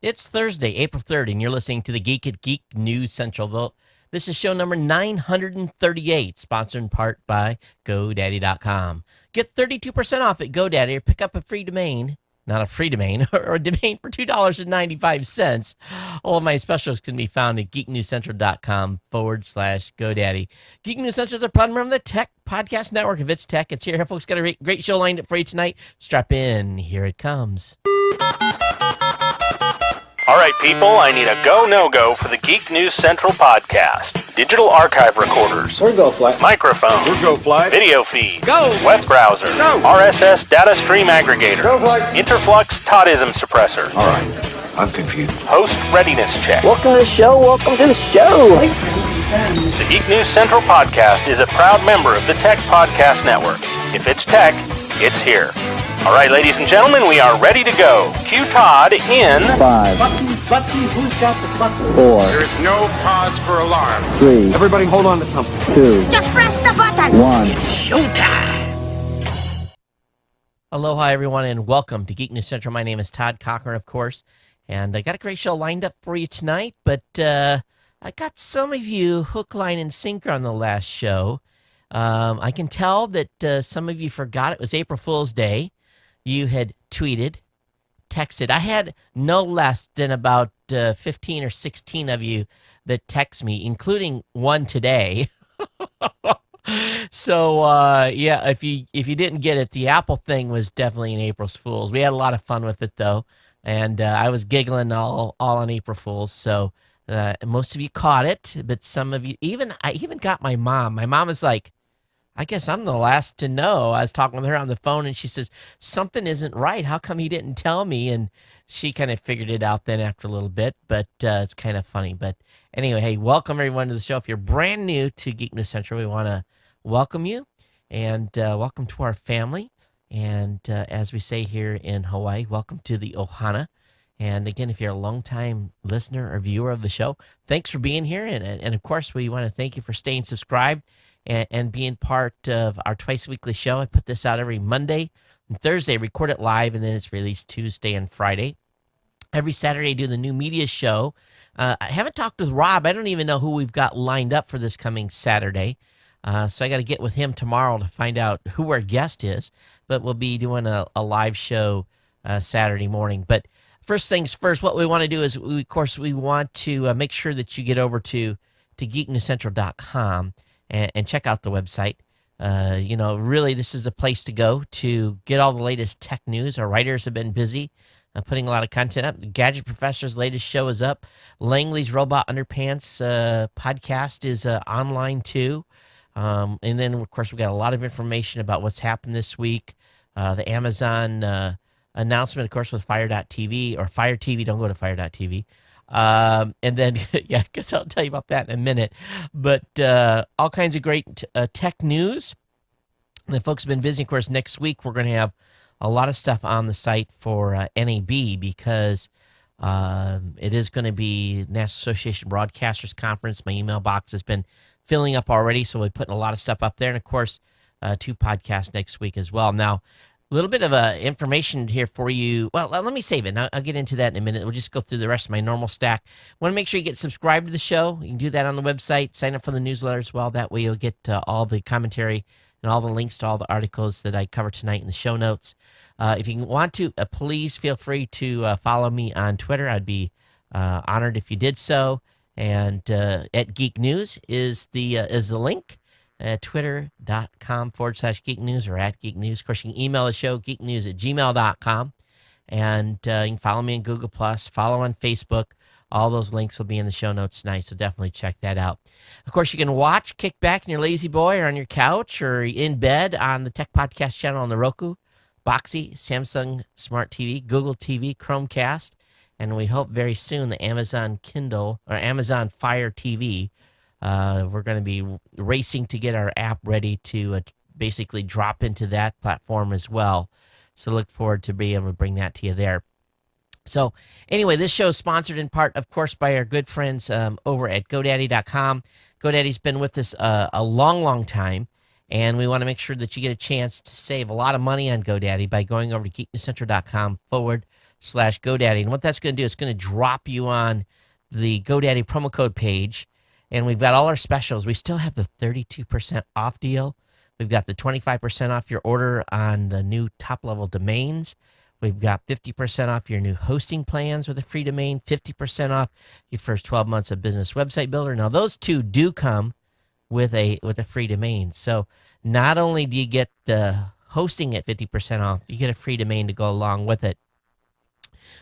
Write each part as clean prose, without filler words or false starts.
It's Thursday, April 3rd, and you're listening to the Geek at Geek News Central. This is show number 938, sponsored in part by GoDaddy.com. Get 32% off at GoDaddy or pick up a free domain, not a free domain, or a domain for $2.95. All of my specials can be found at geeknewscentral.com/GoDaddy. Geek News Central is a proud member of the Tech Podcast Network. If it's tech, it's here. Folks, got a great show lined up for you tonight. Strap in. Here it comes. All right, people, I need a go, no-go for the Geek News Central podcast. Digital archive recorders. We're go fly. Microphone. We're go fly. Video feed. Go. Web browser. Go. RSS data stream aggregator. Go fly. Interflux Toddism suppressor. All right, I'm confused. Host readiness check. Welcome to the show. Welcome to the show. The Geek News Central podcast is a proud member of the Tech Podcast Network. If it's tech, it's here. All right, ladies and gentlemen, we are ready to go. Cue Todd in 5, Button, who's got the button? 4, There is no cause for alarm. 3, Everybody hold on to something. 2, Just press the button. 1. Aloha, everyone, and welcome to Geek News Central. My name is Todd Cochran, of course, and I got a great show lined up for you tonight, but I got some of you hook, line, and sinker on the last show. I can tell that some of you forgot it was April Fool's Day. You had tweeted, texted. I had no less than about 15 or 16 of you that text me, including one today. So yeah, if you didn't get it, the Apple thing was definitely an April's Fool's. We had a lot of fun with it though, and I was giggling all on April Fool's. So most of you caught it, but some of you I even got my mom. My mom is like, I guess I'm the last to know. I was talking with her on the phone, and she says, something isn't right. How come he didn't tell me? And she kind of figured it out then after a little bit, but it's kind of funny. But anyway, hey, welcome everyone to the show. If you're brand new to Geek News Central, we want to welcome you, and welcome to our family. And as we say here in Hawaii, welcome to the Ohana. And again, if you're a longtime listener or viewer of the show, thanks for being here. And of course, we want to thank you for staying subscribed and being part of our twice-weekly show. I put this out every Monday and Thursday, record it live, and then it's released Tuesday and Friday. Every Saturday, I do the new media show. I haven't talked with Rob. I don't even know who we've got lined up for this coming Saturday. So I got to get with him tomorrow to find out who our guest is. But we'll be doing a live show Saturday morning. But first things first, what we want to do is, we want to make sure that you get over to geeknewscentral.com and check out the website. Really, this is the place to go to get all the latest tech news. Our writers have been busy putting a lot of content up. The Gadget Professor's latest show is up. Langley's Robot Underpants podcast is online too. And then, of course, we got a lot of information about what's happened this week. The Amazon announcement, of course, with Fire.tv or Fire TV. Don't go to Fire.tv. And then, yeah, I guess I'll tell you about that in a minute. But all kinds of great tech news. And the folks have been visiting. Of course, next week we're going to have a lot of stuff on the site for NAB, because it is going to be National Association Broadcasters Conference. My email box has been filling up already, so we're putting a lot of stuff up there. And, of course, 2 podcasts next week as well. Now, a little bit of information here for you. Well, let me save it. I'll get into that in a minute. We'll just go through the rest of my normal stack. Want to make sure you get subscribed to the show. You can do that on the website. Sign up for the newsletter as well. That way you'll get all the commentary and all the links to all the articles that I cover tonight in the show notes. If you want to, please feel free to follow me on Twitter. I'd be honored if you did so. And at Geek News is the link. Twitter.com/Geek News or at Geek News. Of course, you can email the show, geeknews@gmail.com. And you can follow me on Google+, follow on Facebook. All those links will be in the show notes tonight, so definitely check that out. Of course, you can watch, kick back in your lazy boy or on your couch or in bed on the Tech Podcast channel on the Roku, Boxy, Samsung Smart TV, Google TV, Chromecast, and we hope very soon the Amazon Kindle or Amazon Fire TV. We're going to be racing to get our app ready to basically drop into that platform as well. So look forward to being able to bring that to you there. So anyway, this show is sponsored in part, of course, by our good friends over at GoDaddy.com. GoDaddy's been with us a long, long time, and we want to make sure that you get a chance to save a lot of money on GoDaddy by going over to geeknewscentral.com GoDaddy. And what that's going to do is going to drop you on the GoDaddy promo code page. And we've got all our specials. We still have the 32% off deal. We've got the 25% off your order on the new top-level domains. We've got 50% off your new hosting plans with a free domain, 50% off your first 12 months of Business Website Builder. Now, those two do come with a free domain. So not only do you get the hosting at 50% off, you get a free domain to go along with it.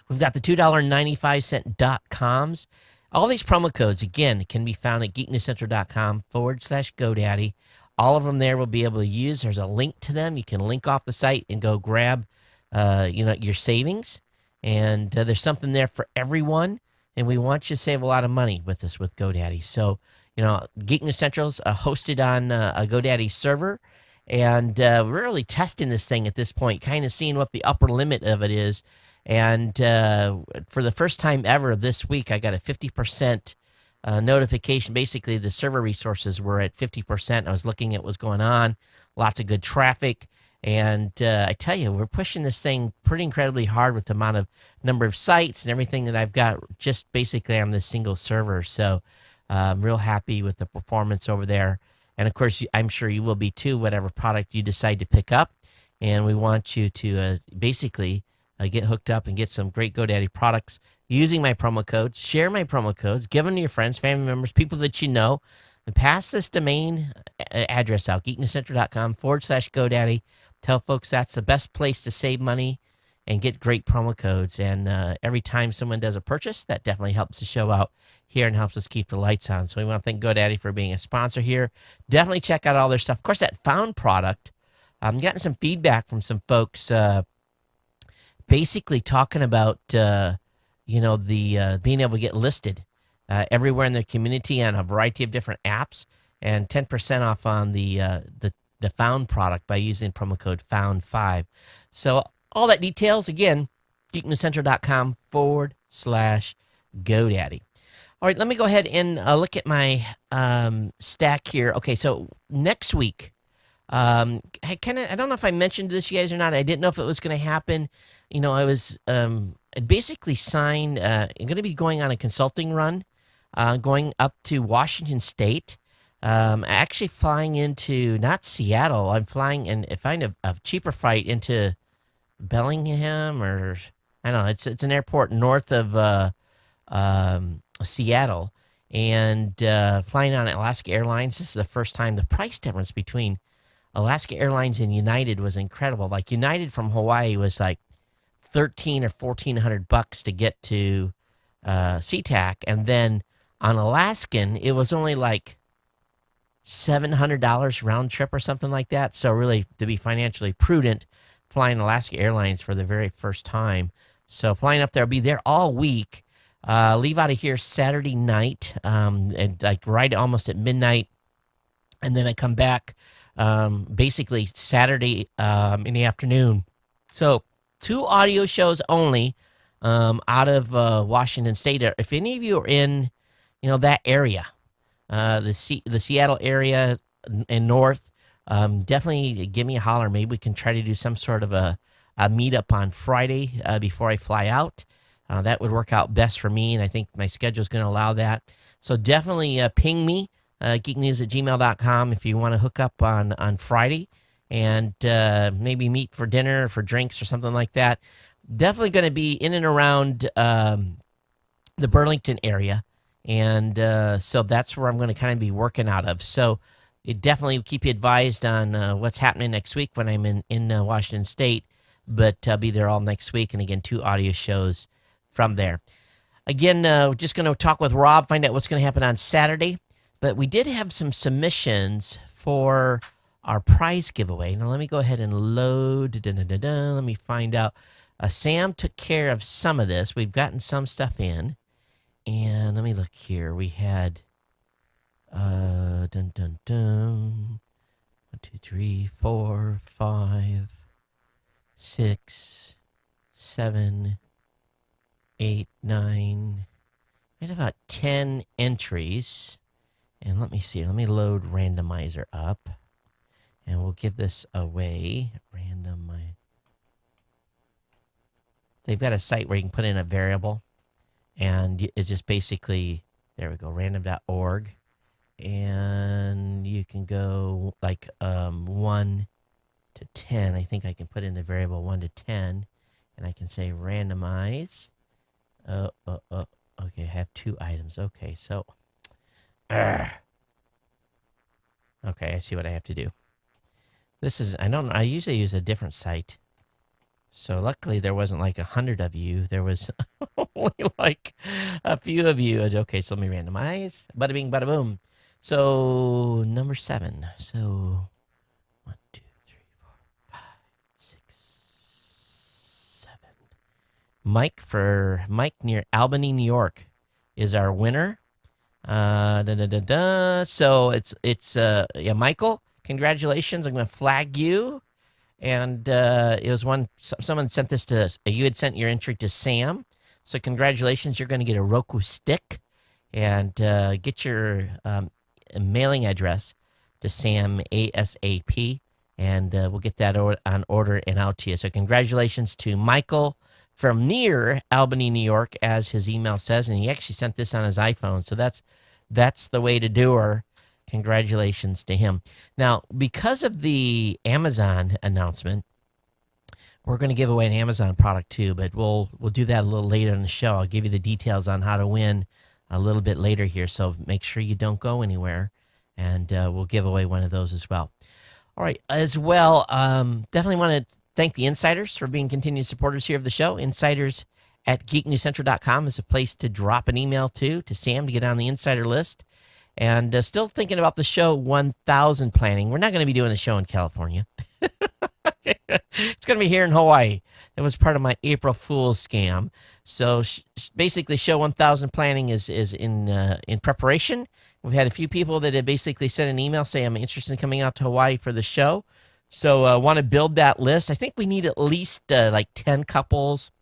We've got the $2.95.coms. All these promo codes, again, can be found at geeknewscentral.com/GoDaddy. All of them there will be able to use. There's a link to them. You can link off the site and go grab your savings. And there's something there for everyone. And we want you to save a lot of money with this with GoDaddy. So, Geek News Central's hosted on a GoDaddy server. And we're really testing this thing at this point, kind of seeing what the upper limit of it is. And for the first time ever this week, I got a 50% notification. Basically, the server resources were at 50%. I was looking at what's going on, lots of good traffic. And I tell you, we're pushing this thing pretty incredibly hard with the number of sites and everything that I've got just basically on this single server. So I'm real happy with the performance over there. And, of course, I'm sure you will be too, whatever product you decide to pick up. And we want you to basically get hooked up and get some great GoDaddy products using my promo codes. Share my promo codes. Give them to your friends, family members, people that you know. And pass this domain address out, geeknewscentral.com/GoDaddy. Tell folks that's the best place to save money and get great promo codes. And every time someone does a purchase, that definitely helps the show out here and helps us keep the lights on. So we want to thank GoDaddy for being a sponsor here. Definitely check out all their stuff. Of course, that Found product, I'm getting some feedback from some folks basically talking about, the being able to get listed everywhere in their community on a variety of different apps, and 10% off on the Found product by using promo code FOUND5. So all that details, again, geeknewscentral.com/GoDaddy. All right, let me go ahead and look at my stack here. Okay, so next week, I don't know if I mentioned this, you guys, or not. I didn't know if it was going to happen. I was basically signed. I'm going to be going on a consulting run, going up to Washington State. Actually flying into not Seattle. I'm flying and find a cheaper flight into Bellingham, or I don't know. It's an airport north of Seattle, and flying on Alaska Airlines. This is the first time. The price difference between Alaska Airlines and United was incredible. Like United from Hawaii was like $1,300 or $1,400 to get to SeaTac, and then on Alaskan it was only like $700 round trip or something like that. So really, to be financially prudent, flying Alaska Airlines for the very first time. So flying up there, I'll be there all week. Leave out of here Saturday night, and like right almost at midnight, and then I come back basically Saturday in the afternoon. So 2 audio shows only out of Washington State. If any of you are in, that area, the Seattle area and north, definitely give me a holler. Maybe we can try to do some sort of a meetup on Friday before I fly out. That would work out best for me, and I think my schedule is going to allow that. So definitely ping me, geeknews@gmail.com, if you want to hook up on Friday and maybe meet for dinner or for drinks or something like that. Definitely going to be in and around the Burlington area. And so that's where I'm going to kind of be working out of. So it definitely keep you advised on what's happening next week when I'm in Washington State. But I'll be there all next week. And again, 2 audio shows from there. Again, we're just going to talk with Rob, find out what's going to happen on Saturday. But we did have some submissions for our prize giveaway. Now, let me go ahead and load. Let me find out. Sam took care of some of this. We've gotten some stuff in. And let me look here. We had 1, 2, 3, 4, 5, 6, 7, 8, 9. We had about 10 entries. And let me see. Let me load randomizer up. And we'll give this away. Randomizer. they've got a site where you can put in a variable, and it's just basically, there we go, random.org, and you can go like 1 to 10. I think I can put in the variable 1 to 10, and I can say randomize. Okay, I have 2 items. Okay, so, okay, I see what I have to do. This is, I usually use a different site. So luckily there wasn't like 100 of you. There was only like a few of you. Okay, so let me randomize. Bada bing, bada boom. So number 7. So 1, 2, 3, 4, 5, 6, 7. Mike near Albany, New York, is our winner. So it's Michael. Congratulations! I'm going to flag you. And it was someone sent this to us. You had sent your entry to Sam. So congratulations, you're going to get a Roku stick, and get your mailing address to Sam ASAP, and we'll get that on order and out to you. So congratulations to Michael from near Albany, New York, as his email says, and he actually sent this on his iPhone. So that's the way to do her. Congratulations to him. Now, because of the Amazon announcement, we're going to give away an Amazon product too, but we'll do that a little later in the show. I'll give you the details on how to win a little bit later here, so make sure you don't go anywhere, and we'll give away one of those as well. All right, as well, definitely want to thank the insiders for being continued supporters here of the show. Insiders at geeknewscentral.com is a place to drop an email to Sam to get on the insider list. And still thinking about the show 1000 planning. We're not going to be doing the show in California. It's going to be here in Hawaii. It was part of my April Fool's scam. So basically, show 1000 planning is in preparation. We've had a few people that have basically sent an email saying, I'm interested in coming out to Hawaii for the show. So want to build that list. I think we need at least like 10 couples,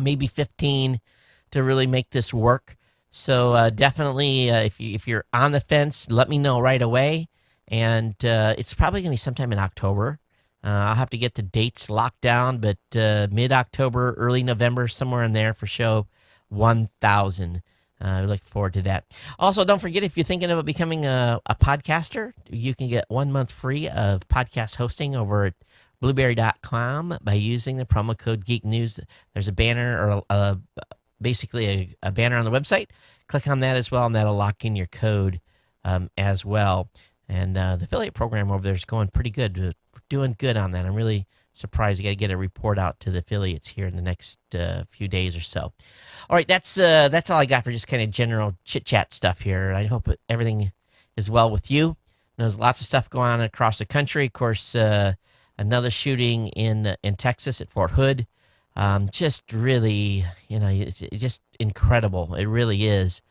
maybe 15 to really make this work. So definitely, if you're on the fence, let me know right away. And it's probably going to be sometime in October. I'll have to get the dates locked down, but mid-October, early November, somewhere in there for show 1000. We look forward to that. Also, don't forget, if you're thinking about becoming a podcaster, you can get 1 month free of podcast hosting over at blueberry.com by using the promo code Geek News. There's a banner or basically a banner on the website. Click on that as well, and that'll lock in your code as well. And the affiliate program over there is going pretty good. We're doing good on that. I'm really surprised. You got to get a report out to the affiliates here in the next few days or so. All right, that's all I got for just kind of general chit-chat stuff here. I hope everything is well with you. There's lots of stuff going on across the country. Of course, another shooting in Texas at Fort Hood. Just really, it's just incredible. It really is.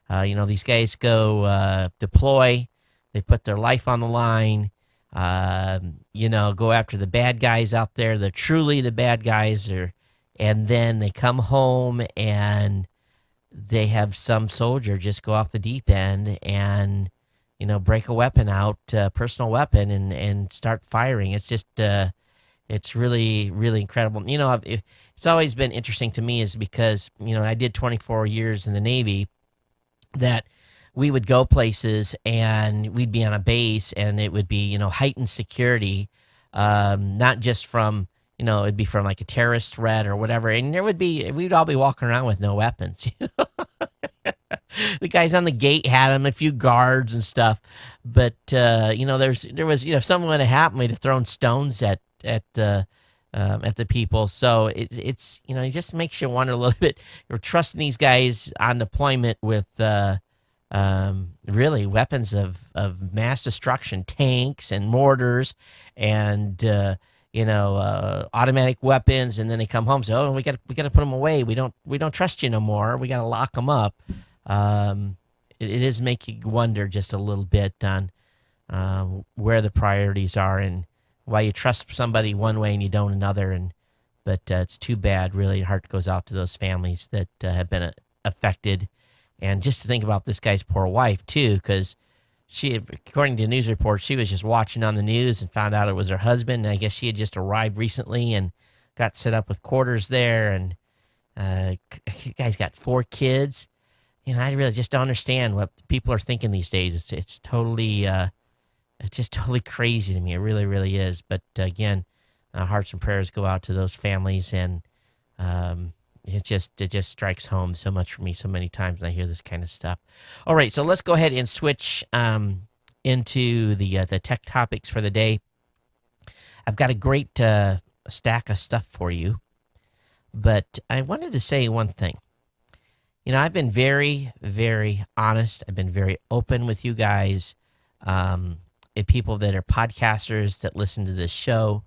These guys go deploy. They put their life on the line. Go after the bad guys out there. They're truly the bad guys. And then they come home and they have some soldier just go off the deep end and, break a weapon out, personal weapon, and start firing. It's just... It's really, really incredible. It's always been interesting to me is because, I did 24 years in the Navy, that we would go places and we'd be on a base and it would be, heightened security, not just from, it'd be from like a terrorist threat or whatever. And we'd all be walking around with no weapons. The guys on the gate had them, a few guards and stuff. But, there was, if something would have happened, we'd have thrown stones at the people. So it's it just makes you wonder a little bit. You're trusting these guys on deployment with really weapons of mass destruction, tanks and mortars and automatic weapons, and then they come home and say, oh, we got to put them away. We don't trust you no more. We got to lock them up. It is making you wonder just a little bit on where the priorities are and why you trust somebody one way and you don't another. But it's too bad. Really, heart goes out to those families that have been affected. And just to think about this guy's poor wife, too, because she, according to news reports, she was just watching on the news and found out it was her husband. And I guess she had just arrived recently and got set up with quarters there, and guy's got 4 kids. I really just don't understand what people are thinking these days. It's totally it's just totally crazy to me. It really, really is. But again, hearts and prayers go out to those families, and it just strikes home so much for me so many times when I hear this kind of stuff. All right, so let's go ahead and switch into the tech topics for the day. I've got a great stack of stuff for you, but I wanted to say one thing. I've been very, very honest. I've been very open with you guys, and people that are podcasters that listen to this show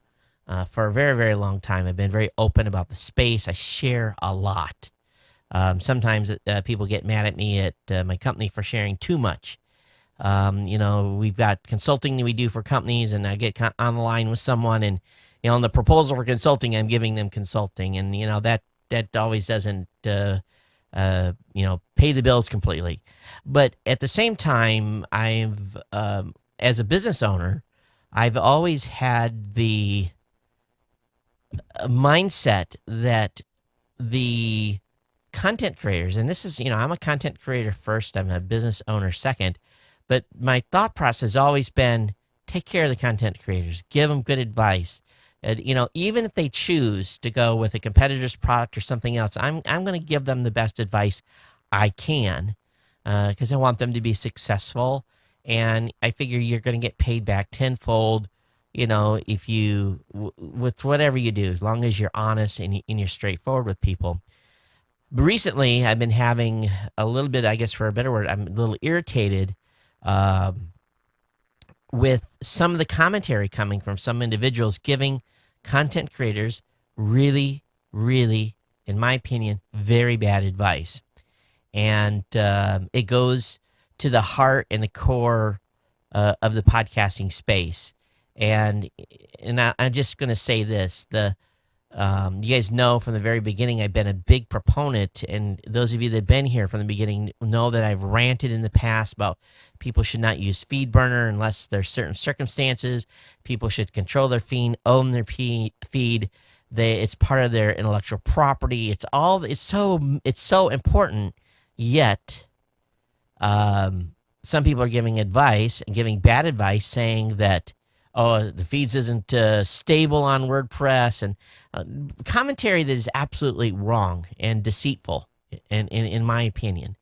for a very, very long time. I've been very open about the space. I share a lot. Sometimes people get mad at me at my company for sharing too much. We've got consulting that we do for companies, and I get on the line with someone, and on the proposal for consulting, I'm giving them consulting, and that always doesn't pay the bills completely. But at the same time, I've as a business owner, I've always had the mindset that the content creators, and this is, I'm a content creator first, I'm a business owner second, but my thought process has always been take care of the content creators, give them good advice. Even if they choose to go with a competitor's product or something else, I'm going to give them the best advice I can because I want them to be successful. And I figure you're going to get paid back tenfold, if you, with whatever you do, as long as you're honest and you're straightforward with people. But recently, I've been having a little bit, I guess for a better word, I'm a little irritated with some of the commentary coming from some individuals giving content creators really, really, in my opinion, very bad advice. And it goes to the heart and the core of the podcasting space. And I'm just going to say this. You guys know from the very beginning I've been a big proponent, and those of you that have been here from the beginning know that I've ranted in the past about people should not use FeedBurner unless there's certain circumstances. People should control their feed, own their feed. It's part of their intellectual property. It's so important. Yet, some people are giving advice and giving bad advice, saying that the feeds isn't stable on WordPress, and commentary that is absolutely wrong and deceitful, in my opinion.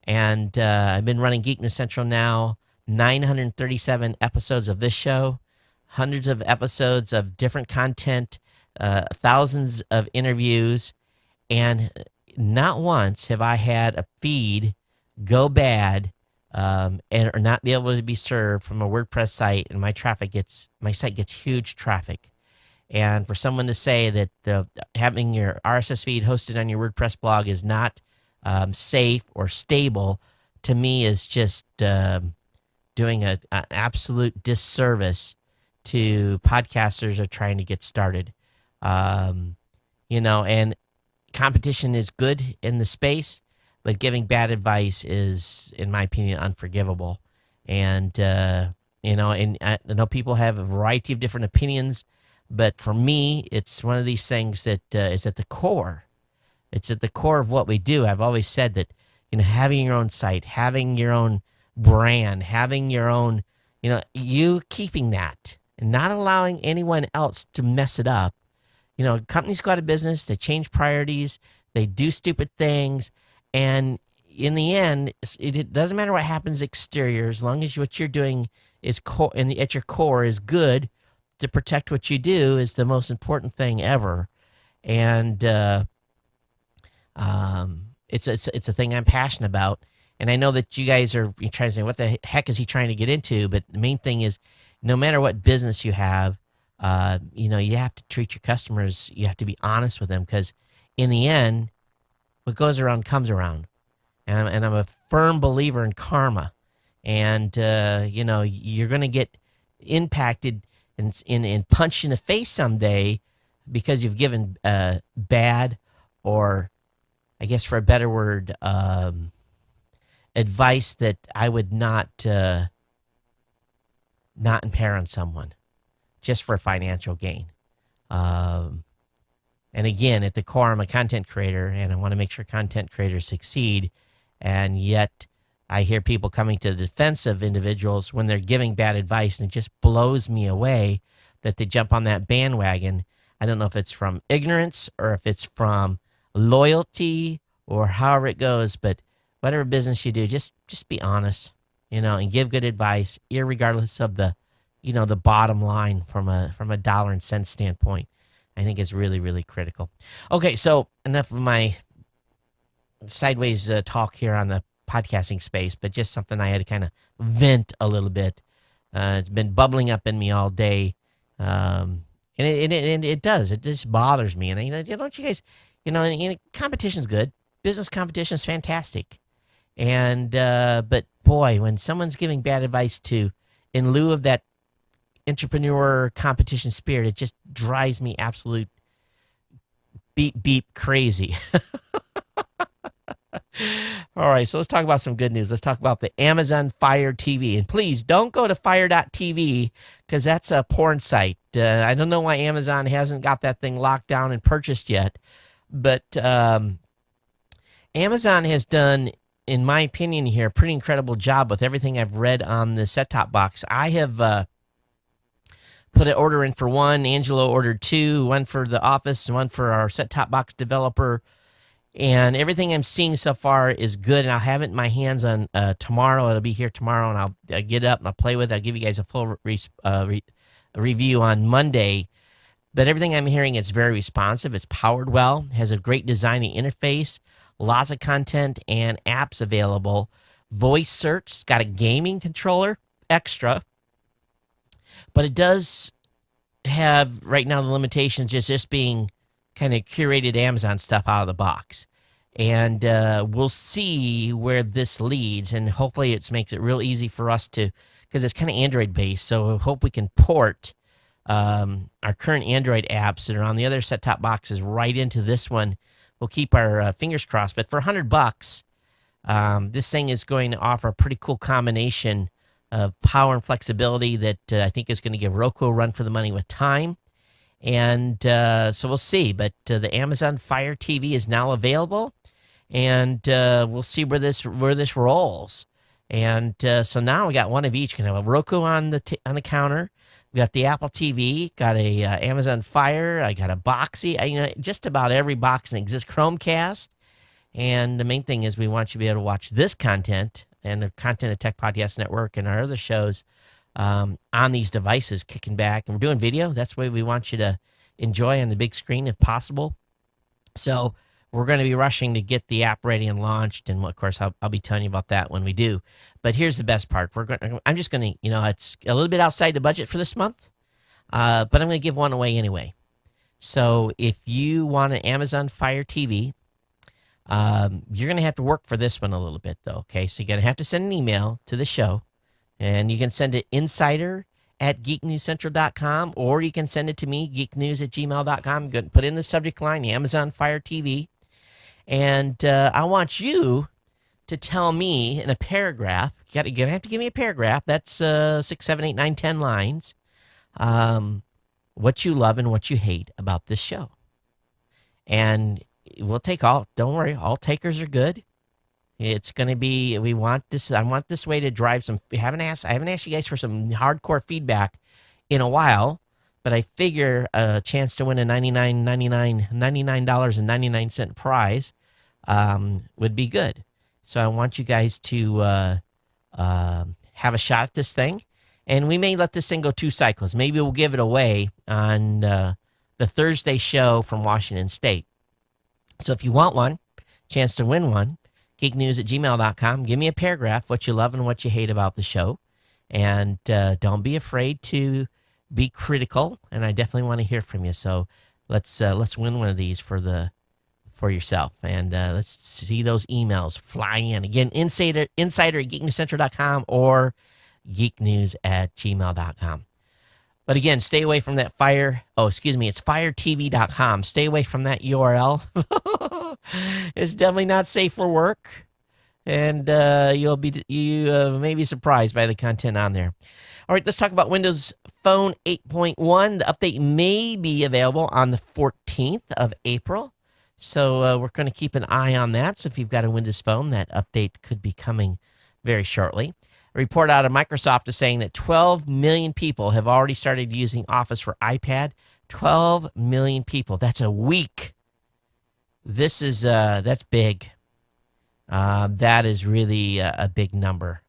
And I've been running Geek News Central now, 937 episodes of this show, hundreds of episodes of different content, thousands of interviews, and not once have I had a feed go bad or not be able to be served from a WordPress site, and my site gets huge traffic. And for someone to say that having your RSS feed hosted on your WordPress blog is not safe or stable, to me is just doing an absolute disservice to podcasters who are trying to get started. And competition is good in the space, but giving bad advice is, in my opinion, unforgivable. And, and I know people have a variety of different opinions, but for me, it's one of these things that is at the core. It's at the core of what we do. I've always said that, having your own site, having your own brand, having your own, you keeping that and not allowing anyone else to mess it up. Companies go out of business, they change priorities, they do stupid things, and in the end, it doesn't matter what happens exterior, as long as what you're doing is at your core is good. To protect what you do is the most important thing ever, and it's a thing I'm passionate about. And I know that you guys are trying to say, "What the heck is he trying to get into?" But the main thing is, no matter what business you have, you have to treat your customers. You have to be honest with them, because in the end, what goes around comes around. And I'm a firm believer in karma. And you're going to get impacted and punched in the face someday because you've given bad, or I guess for a better word, advice that I would not impair on someone just for financial gain. And again, at the core, I'm a content creator, and I want to make sure content creators succeed. And yet, I hear people coming to the defense of individuals when they're giving bad advice, and it just blows me away that they jump on that bandwagon. I don't know if it's from ignorance or if it's from loyalty or however it goes, but whatever business you do, just be honest, and give good advice, irregardless of the bottom line from a dollar and cent standpoint. I think it's really, really critical. Okay, so enough of my sideways talk here on the podcasting space, but just something I had to kind of vent a little bit. It's been bubbling up in me all day, and it does. It just bothers me. And don't you guys, competition's good. Business competition is fantastic. And but boy, when someone's giving bad advice in lieu of that entrepreneur competition spirit, it just drives me absolute beep crazy. All right, so let's talk about some good news. Let's talk about the Amazon Fire TV. And please don't go to fire.tv because that's a porn site. I don't know why Amazon hasn't got that thing locked down and purchased yet. But Amazon has done, in my opinion here, a pretty incredible job with everything I've read on the set-top box. I have put an order in for one. Angelo ordered two, one for the office and one for our set-top box developer. And everything I'm seeing so far is good, and I'll have it in my hands on tomorrow. It'll be here tomorrow, and I'll get up and I'll play with it. I'll give you guys a full review on Monday. But everything I'm hearing is very responsive. It's powered well, has a great design and interface, lots of content and apps available. Voice search, it's got a gaming controller extra. But it does have, right now, the limitations just being kind of curated Amazon stuff out of the box. And we'll see where this leads, and hopefully it makes it real easy for us to, because it's kind of Android-based, so I hope we can port our current Android apps that are on the other set-top boxes right into this one. We'll keep our fingers crossed. But for $100, this thing is going to offer a pretty cool combination of power and flexibility that I think is going to give Roku a run for the money with time. And so we'll see. But the Amazon Fire TV is now available, and we'll see where this rolls. And so now we got one of each. Can have a Roku on the counter. We got the Apple TV. Got a Amazon Fire. I got a Boxy. Just about every box that exists. Chromecast. And the main thing is we want you to be able to watch this content and the content of Tech Podcast Network and our other shows on these devices, kicking back. And we're doing video. That's the way we want you to enjoy on the big screen if possible. So we're going to be rushing to get the app ready and launched. And of course, I'll be telling you about that when we do. But here's the best part. I'm just going to, it's a little bit outside the budget for this month, but I'm going to give one away anyway. So if you want an Amazon Fire TV, you're going to have to work for this one a little bit, though. Okay, so you're going to have to send an email to the show. And you can send it insider@geeknewscentral.com, or you can send it to me, geeknews@gmail.com. Put in the subject line, Amazon Fire TV. And I want you to tell me in a paragraph, you're going to have to give me a paragraph, that's 6, 7, 8, 9, 10 lines, what you love and what you hate about this show. And we'll take all, don't worry, all takers are good. It's going to be, I want this way to drive some, I haven't asked you guys for some hardcore feedback in a while, but I figure a chance to win a $99.99 prize would be good. So I want you guys to have a shot at this thing, and we may let this thing go 2 cycles. Maybe we'll give it away on the Thursday show from Washington State. So if you want one, chance to win one, geeknews@gmail.com. Give me a paragraph, what you love and what you hate about the show. And don't be afraid to be critical, and I definitely want to hear from you. So let's win one of these for yourself. And let's see those emails fly in. Again, insider at geeknewscentral.com or geeknews@gmail.com. But again, stay away from that it's firetv.com. Stay away from that URL. It's definitely not safe for work, and you may be surprised by the content on there. All right, let's talk about Windows Phone 8.1. The update may be available on the 14th of April. So we're going to keep an eye on that. So if you've got a Windows Phone, that update could be coming very shortly. A report out of Microsoft is saying that 12 million people have already started using Office for iPad. 12 million people. That's a week. That's big. That is really a big number.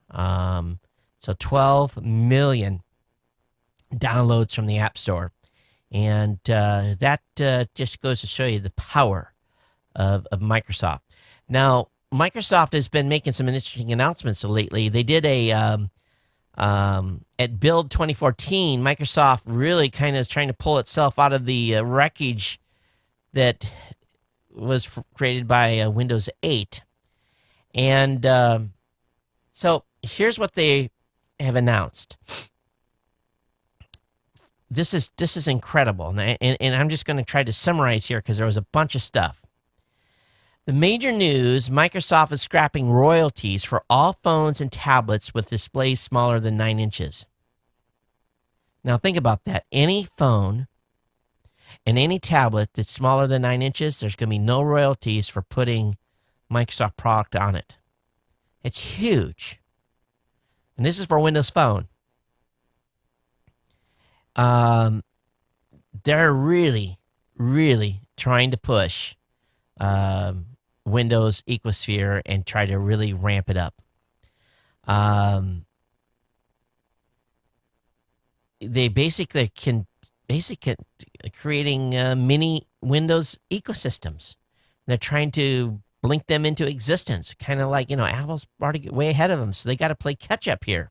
So 12 million downloads from the App Store. And that just goes to show you the power of Microsoft. Now, Microsoft has been making some interesting announcements lately. They did at Build 2014, Microsoft really kind of is trying to pull itself out of the wreckage that was created by Windows 8. And so here's what they have announced. This is incredible, and I'm just going to try to summarize here because there was a bunch of stuff. The major news, Microsoft is scrapping royalties for all phones and tablets with displays smaller than 9 inches. Now think about that. Any phone and any tablet that's smaller than 9 inches, there's going to be no royalties for putting Microsoft product on it. It's huge. And this is for Windows Phone. They're really, really trying to push Windows Ecosphere and try to really ramp it up. They basically can creating mini Windows ecosystems. They're trying to blink them into existence, kind of like, Apple's already way ahead of them, so they got to play catch up here.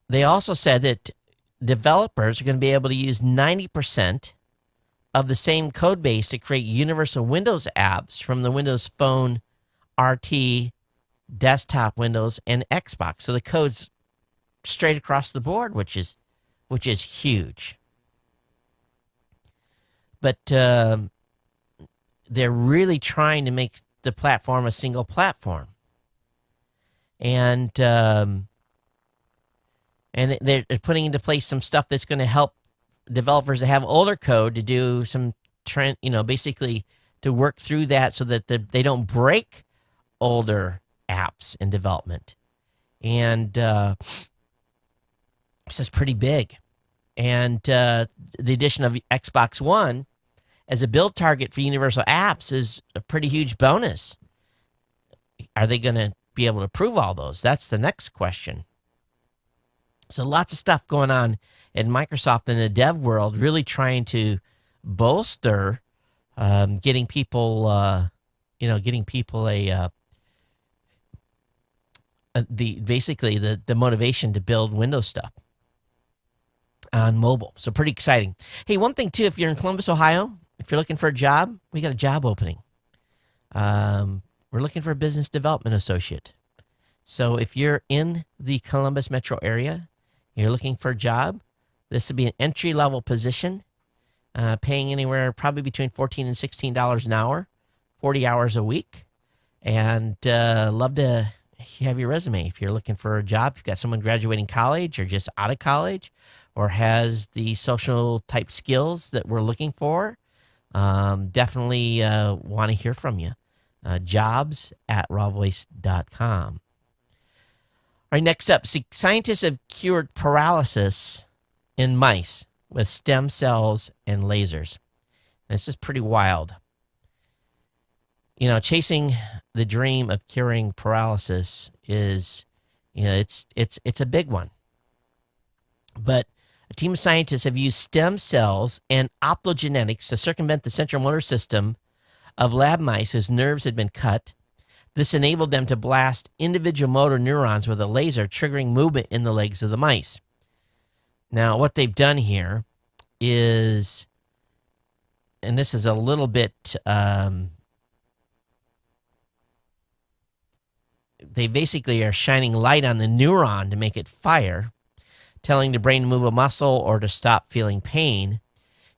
They also said that developers are going to be able to use 90% of the same code base to create universal Windows apps from the Windows Phone, RT, desktop Windows, and Xbox. So the code's straight across the board, which is huge. But they're really trying to make the platform a single platform, and they're putting into place some stuff that's going to help developers that have older code to do some basically to work through that so that they don't break older apps in development. And this is pretty big. And the addition of Xbox One as a build target for universal apps is a pretty huge bonus. Are they going to be able to prove all those? That's the next question. So lots of stuff going on in Microsoft in the dev world, really trying to bolster getting people the motivation to build Windows stuff on mobile. So pretty exciting. Hey, one thing too, if you're in Columbus, Ohio, if you're looking for a job, we got a job opening. We're looking for a business development associate. So if you're in the Columbus metro area, you're looking for a job, this would be an entry-level position, paying anywhere probably between $14 and $16 an hour, 40 hours a week. And love to have your resume. If you're looking for a job, if you've got someone graduating college or just out of college or has the social type skills that we're looking for, definitely want to hear from you. Jobs@rawvoice.com. All right, next up, scientists have cured paralysis in mice with stem cells and lasers. This is pretty wild. Chasing the dream of curing paralysis is, it's a big one. But a team of scientists have used stem cells and optogenetics to circumvent the central motor system of lab mice whose nerves had been cut. This enabled them to blast individual motor neurons with a laser, triggering movement in the legs of the mice. Now, what they've done here is, and this is a little bit, they basically are shining light on the neuron to make it fire, telling the brain to move a muscle or to stop feeling pain.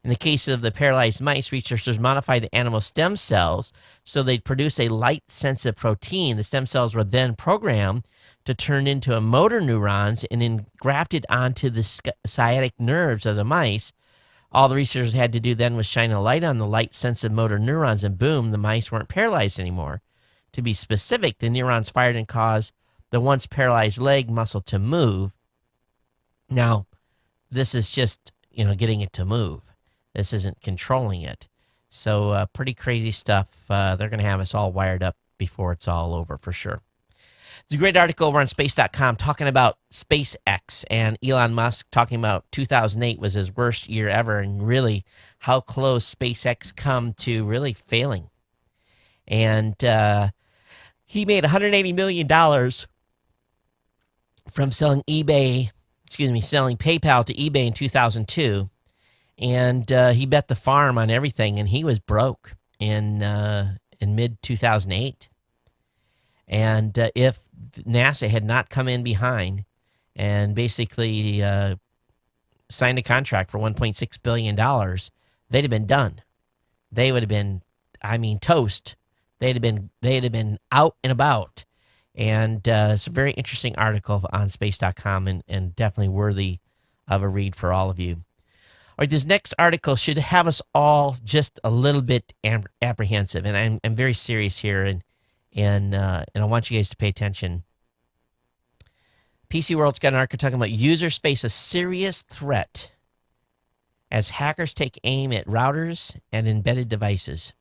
In the case of the paralyzed mice, researchers modified the animal stem cells so they'd produce a light-sensitive protein. The stem cells were then programmed to to turn into a motor neurons and then grafted onto the sciatic nerves of the mice. All the researchers had to do then was shine a light on the light-sensitive motor neurons, and boom, the mice weren't paralyzed anymore. To be specific, the neurons fired and caused the once paralyzed leg muscle to move. Now, this is just, getting it to move. This isn't controlling it. So pretty crazy stuff. They're going to have us all wired up before it's all over for sure. There's a great article over on space.com talking about SpaceX and Elon Musk talking about 2008 was his worst year ever and really how close SpaceX come to really failing. And he made $180 million from selling selling PayPal to eBay in 2002. And he bet the farm on everything, and he was broke in mid-2008. And if NASA had not come in behind and basically signed a contract for $1.6 billion, they'd have been done. They would have been, toast. They'd have been out and about. And it's a very interesting article on space.com and definitely worthy of a read for all of you. All right, this next article should have us all just a little bit apprehensive, and I'm very serious here, and I want you guys to pay attention. PC World's got an article talking about users face a serious threat as hackers take aim at routers and embedded devices.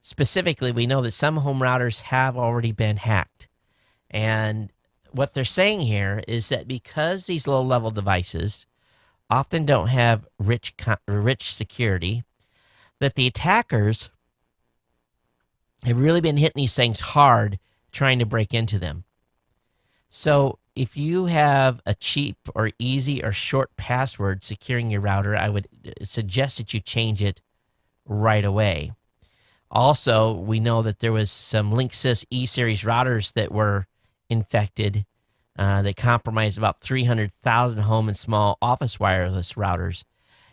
Specifically, we know that some home routers have already been hacked, and what they're saying here is that because these low-level devices often don't have rich security, that the attackers have really been hitting these things hard trying to break into them. So if you have a cheap or easy or short password securing your router, I would suggest that you change it right away. Also, we know that there was some Linksys E-Series routers that were infected. They compromised about 300,000 home and small office wireless routers.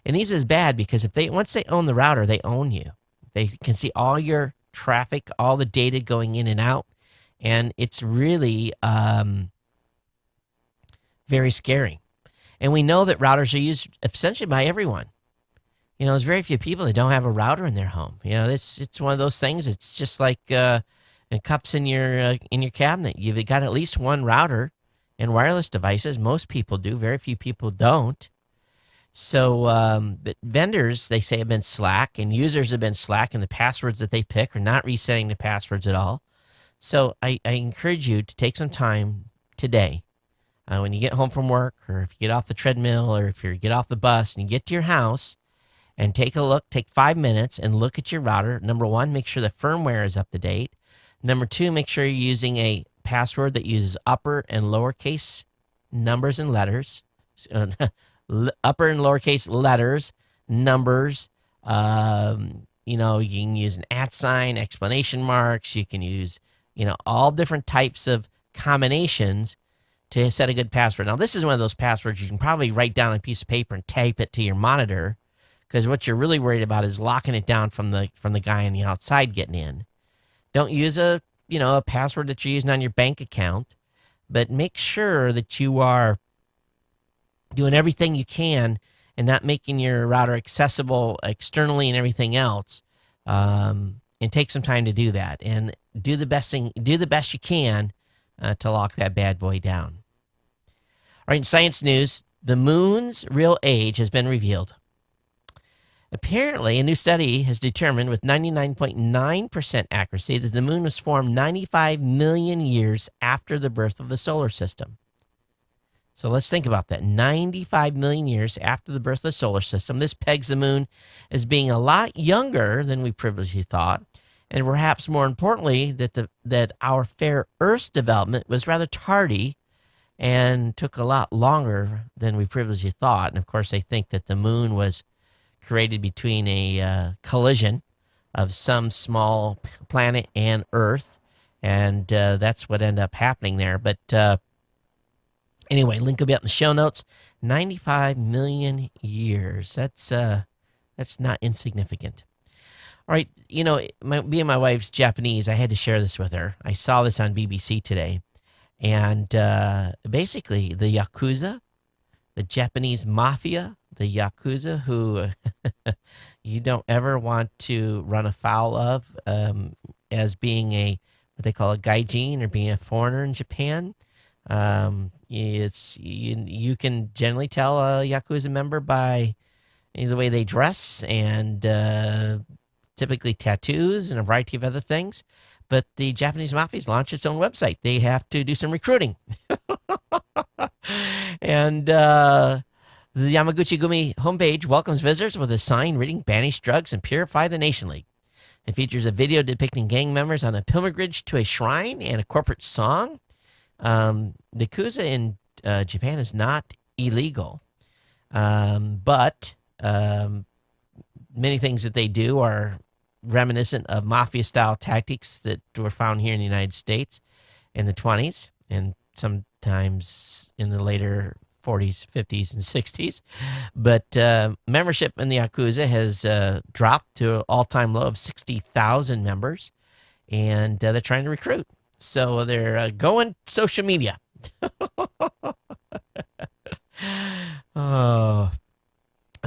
And these is bad because once they own the router, they own you. They can see all your traffic, all the data going in and out, and it's really very scary. And we know that routers are used essentially by everyone. There's very few people that don't have a router in their home. It's one of those things. It's just like cups in your cabinet. You've got at least one router. And wireless devices, most people do. Very few people don't. So but vendors, they say, have been slack, and users have been slack, and the passwords that they pick are not resetting the passwords at all. So I encourage you to take some time today when you get home from work, or if you get off the treadmill, or if you get off the bus and you get to your house, and take 5 minutes and look at your router. Number one, make sure the firmware is up to date. Number two, make sure you're using a password that uses upper and lowercase numbers and letters, upper and lowercase letters, numbers. You can use an @ exclamation marks. You can use, all different types of combinations to set a good password. Now, this is one of those passwords you can probably write down on a piece of paper and tape it to your monitor, because what you're really worried about is locking it down from the guy on the outside getting in. Don't use a password that you're using on your bank account, but make sure that you are doing everything you can and not making your router accessible externally and everything else. And take some time to do that, and do the best you can to lock that bad boy down. All right, in science news, the moon's real age has been revealed. Apparently, a new study has determined with 99.9% accuracy that the moon was formed 95 million years after the birth of the solar system. So let's think about that. 95 million years after the birth of the solar system. This pegs the moon as being a lot younger than we previously thought, and perhaps more importantly, that our fair Earth's development was rather tardy and took a lot longer than we previously thought. And of course, they think that the moon was created between a collision of some small planet and Earth, and that's what ended up happening there. But anyway, link will be up in the show notes. 95 million years. That's not insignificant. All right, being my wife's Japanese, I had to share this with her. I saw this on BBC today, And basically, the Yakuza, the Japanese mafia, the Yakuza, who you don't ever want to run afoul of as being what they call a gaijin or being a foreigner in Japan. You can generally tell a Yakuza member by the way they dress and typically tattoos and a variety of other things. But the Japanese mafia's launched its own website. They have to do some recruiting. And the Yamaguchi Gumi homepage welcomes visitors with a sign reading Banish Drugs and Purify the Nation League. It features a video depicting gang members on a pilgrimage to a shrine and a corporate song. The Yakuza in Japan is not illegal, but many things that they do are reminiscent of mafia-style tactics that were found here in the United States in the 20s and sometimes in the later 40s, 50s, and 60s. But membership in the Yakuza has dropped to an all-time low of 60,000 members, and they're trying to recruit. So they're going social media. Oh,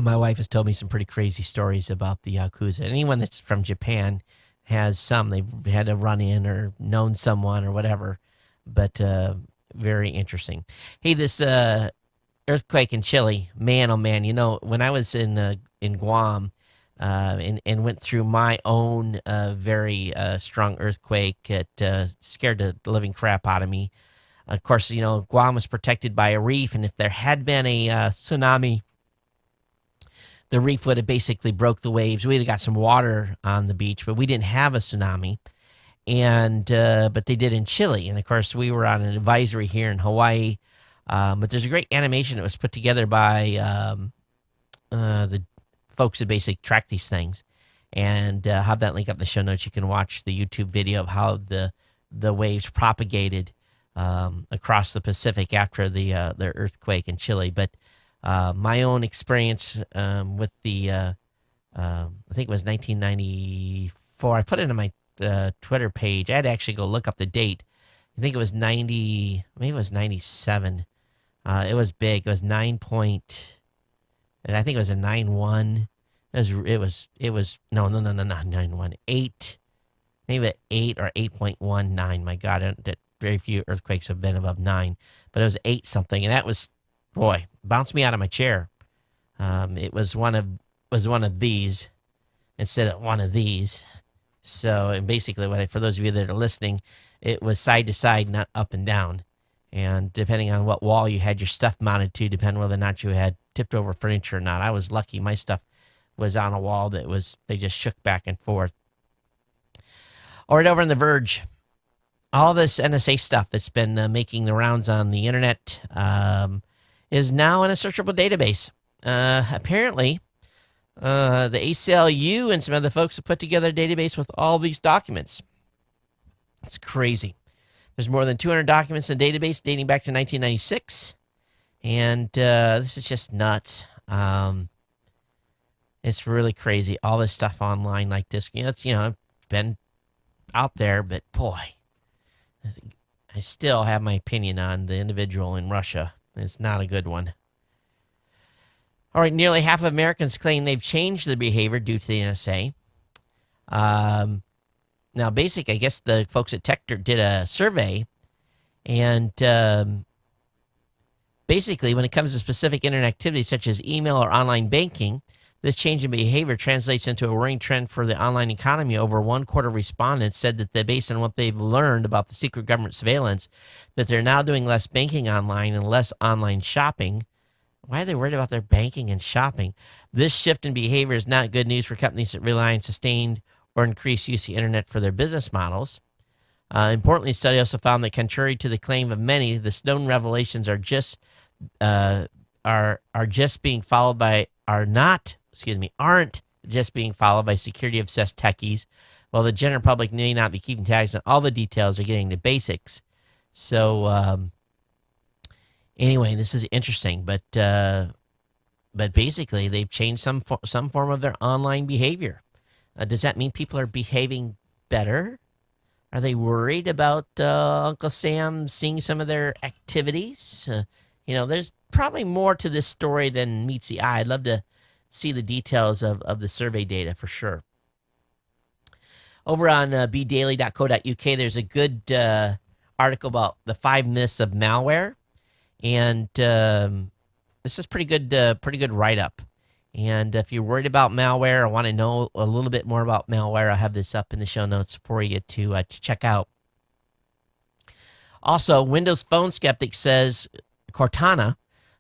my wife has told me some pretty crazy stories about the Yakuza. Anyone that's from Japan has some. They've had a run-in or known someone or whatever. But very interesting. Hey, this earthquake in Chile, man, oh man. You know, when I was in Guam and went through my own very strong earthquake, it scared the living crap out of me. Of course, you know, Guam was protected by a reef, and if there had been a tsunami, the reef would have basically broke the waves. We'd have got some water on the beach, but we didn't have a tsunami. And but they did in Chile. And, of course, we were on an advisory here in Hawaii. But there's a great animation that was put together by the folks that basically track these things. And have that link up in the show notes. You can watch the YouTube video of how the waves propagated across the Pacific after the earthquake in Chile. But my own experience with the, I think it was 1994. I put it in my Twitter page. I had to actually go look up the date. I think it was 90, maybe it was 97. It was big. It was 9 point, and I think it was a 9.1. It was no, not 9.1, 8, maybe 8 or 8.19. My God, very few earthquakes have been above 9, but it was 8 something, and that was, boy, bounced me out of my chair. It was one of these instead of one of these. So, and basically, for those of you that are listening, it was side to side, not up and down. And depending on what wall you had your stuff mounted to, depending whether or not you had tipped over furniture or not. I was lucky my stuff was on a wall they just shook back and forth. All right, over on The Verge, all this NSA stuff that's been making the rounds on the internet is now in a searchable database. Apparently, the ACLU and some other folks have put together a database with all these documents. It's crazy. There's more than 200 documents in the database dating back to 1996, and this is just nuts. It's really crazy. All this stuff online like this, it's been out there, but boy, I still have my opinion on the individual in Russia. It's not a good one. All right, nearly half of Americans claim they've changed their behavior due to the NSA. Now, I guess the folks at Tech did a survey, and basically, when it comes to specific internet activities such as email or online banking, this change in behavior translates into a worrying trend for the online economy. Over 1/4 of respondents said that based on what they've learned about the secret government surveillance, that they're now doing less banking online and less online shopping. Why are they worried about their banking and shopping? This shift in behavior is not good news for companies that rely on sustained or increased use of the internet for their business models. Importantly, the study also found that contrary to the claim of many, the Snowden revelations aren't just being followed by security-obsessed techies, while the general public may not be keeping tabs on all the details or getting the basics. So, anyway, this is interesting, but basically they've changed some form of their online behavior. Does that mean people are behaving better? Are they worried about Uncle Sam seeing some of their activities? There's probably more to this story than meets the eye. I'd love to see the details of the survey data for sure. Over on bdaily.co.uk, there's a good article about the 5 myths of malware, and this is pretty good write-up. And if you're worried about malware or want to know a little bit more about malware, I have this up in the show notes for you to check out. Also, Windows Phone Skeptic says Cortana,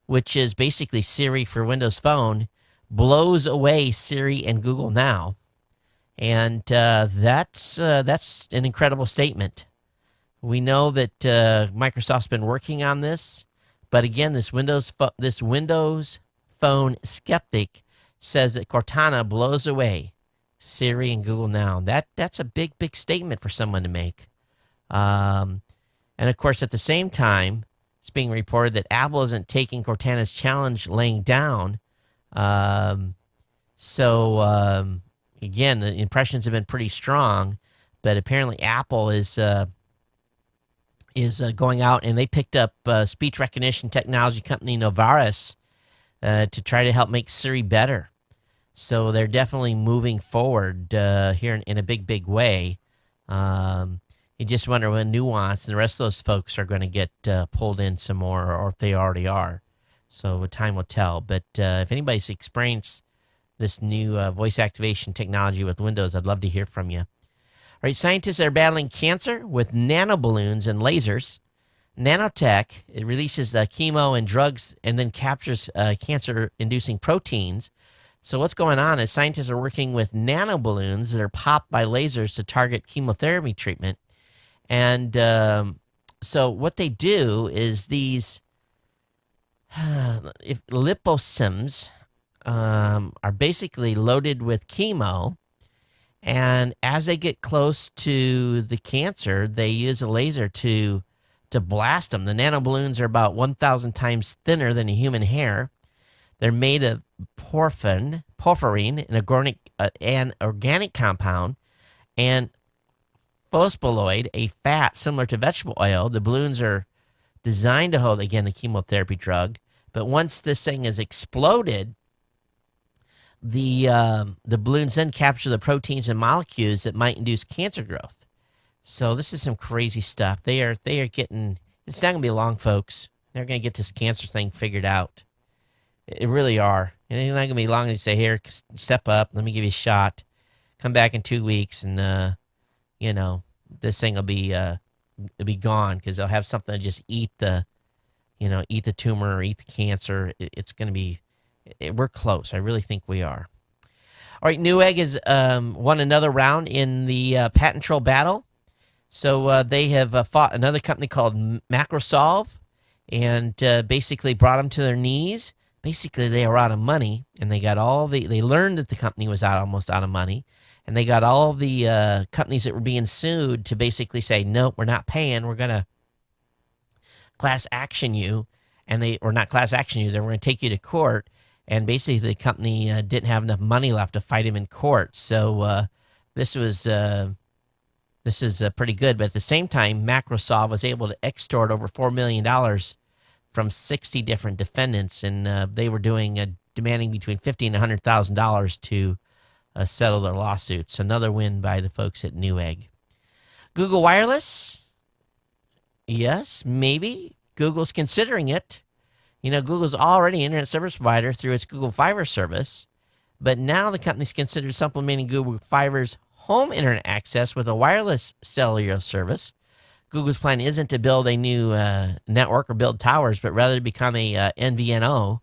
which is basically Siri for Windows Phone, blows away Siri and Google Now. And that's an incredible statement. We know that Microsoft's been working on this, but again, this Windows Phone skeptic says that Cortana blows away Siri and Google Now. That's a big statement for someone to make. And of course, at the same time, it's being reported that Apple isn't taking Cortana's challenge laying down. Again, the impressions have been pretty strong, but apparently Apple is going out, and they picked up speech recognition technology company Novaris to try to help make Siri better. So they're definitely moving forward here in a big way. You just wonder when Nuance and the rest of those folks are going to get pulled in some more, or if they already are. So time will tell. But if anybody's experienced this new voice activation technology with Windows, I'd love to hear from you. All right, scientists are battling cancer with nanoballoons and lasers. Nanotech, it releases the chemo and drugs and then captures cancer-inducing proteins. So what's going on is scientists are working with nanoballoons that are popped by lasers to target chemotherapy treatment. And so what they do is these liposomes are basically loaded with chemo, and as they get close to the cancer, they use a laser to blast them. The nanoballoons are about 1,000 times thinner than a human hair. They're made of porphyrin, an organic compound, and phospholipid, a fat similar to vegetable oil. The balloons are designed to hold, again, the chemotherapy drug. But once this thing is exploded, the balloons then capture the proteins and molecules that might induce cancer growth. So this is some crazy stuff. They are getting. It's not gonna be long, folks. They're gonna get this cancer thing figured out. It really are. And it's not gonna be long. They say, "Here, step up. Let me give you a shot. Come back in 2 weeks, and this thing will be gone because they'll have something to just eat the tumor or eat the cancer. It's gonna be. We're close. I really think we are. All right, Newegg has won another round in the patent troll battle. So they have fought another company called Macrosolve, and basically brought them to their knees. Basically, they were out of money, and they got they learned that the company was almost out of money, and they got all the companies that were being sued to basically say, "No, we're not paying. We're gonna class action you," and they were not class action you. They were going to take you to court. And basically, the company didn't have enough money left to fight him in court. So this is pretty good. But at the same time, Macrosolve was able to extort over $4 million from 60 different defendants, and they were demanding between $50,000 and $100,000 to settle their lawsuits. Another win by the folks at Newegg. Google Wireless? Yes, maybe. Google's considering it. Google's already an internet service provider through its Google Fiber service, but now the company's considered supplementing Google Fiber's home internet access with a wireless cellular service. Google's plan isn't to build a new network or build towers, but rather to become a NVNO,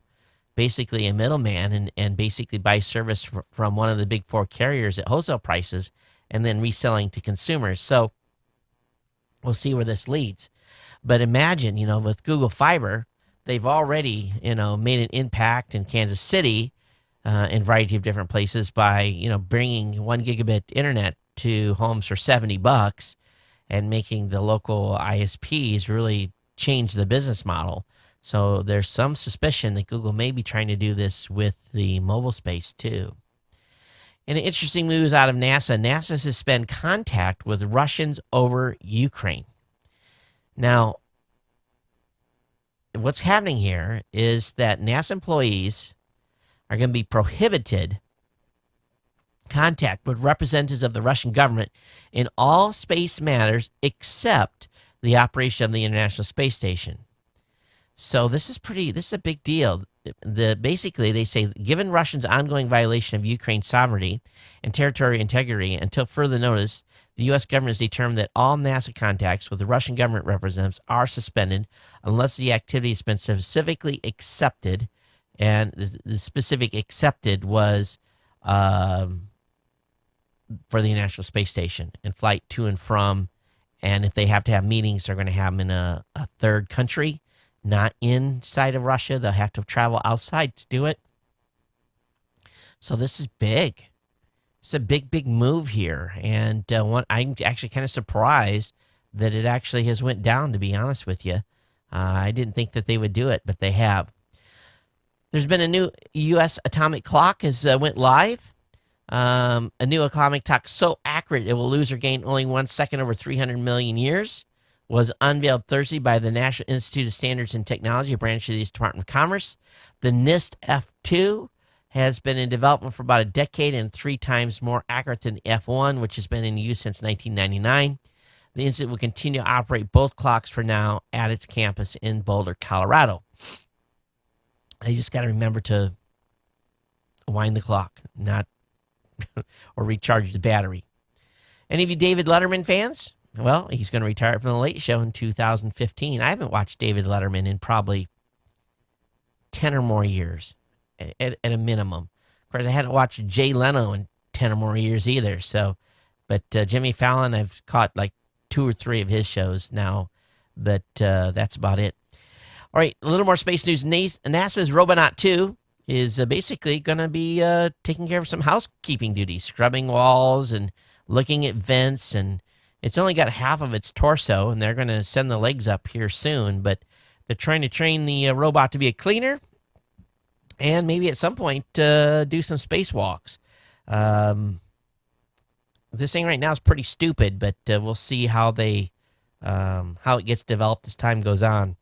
basically a middleman, and basically buy service from one of the big 4 carriers at wholesale prices and then reselling to consumers. So we'll see where this leads. But imagine, with Google Fiber, they've already, made an impact in Kansas City in a variety of different places by, bringing 1 gigabit internet to homes for $70 and making the local ISPs really change the business model. So there's some suspicion that Google may be trying to do this with the mobile space too. And interesting news out of NASA. NASA suspend contact with Russians over Ukraine. Now, what's happening here is that NASA employees are going to be prohibited contact with representatives of the Russian government in all space matters except the operation of the International Space Station. So this is a big deal. Basically, they say, given Russia's ongoing violation of Ukraine's sovereignty and territorial integrity, until further notice, the U.S. government has determined that all NASA contacts with the Russian government representatives are suspended unless the activity has been specifically accepted. And the specific accepted was for the International Space Station and flight to and from. And if they have to have meetings, they're going to have them in a third country, not inside of Russia. They'll have to travel outside to do it. So this is big. It's a big, big move here. And I'm actually kind of surprised that it actually has went down, to be honest with you. I didn't think that they would do it, but they have. There's been a new U.S. atomic clock has went live. A new atomic clock so accurate it will lose or gain only 1 second over 300 million years was unveiled Thursday by the National Institute of Standards and Technology, a branch of the Department of Commerce. The NIST F2 has been in development for about a decade and 3 times more accurate than the F1, which has been in use since 1999. The institute will continue to operate both clocks for now at its campus in Boulder, Colorado. You just got to remember to wind the clock, not or recharge the battery. Any of you David Letterman fans? Well, he's going to retire from The Late Show in 2015. I haven't watched David Letterman in probably 10 or more years, at a minimum. Of course, I hadn't watched Jay Leno in 10 or more years either. So, but Jimmy Fallon, I've caught like 2 or 3 of his shows now, but that's about it. All right, a little more space news. NASA's Robonaut 2 is basically going to be taking care of some housekeeping duties, scrubbing walls and looking at vents. And it's only got half of its torso, and they're going to send the legs up here soon. But they're trying to train the robot to be a cleaner and maybe at some point do some spacewalks. This thing right now is pretty stupid, but we'll see how it gets developed as time goes on.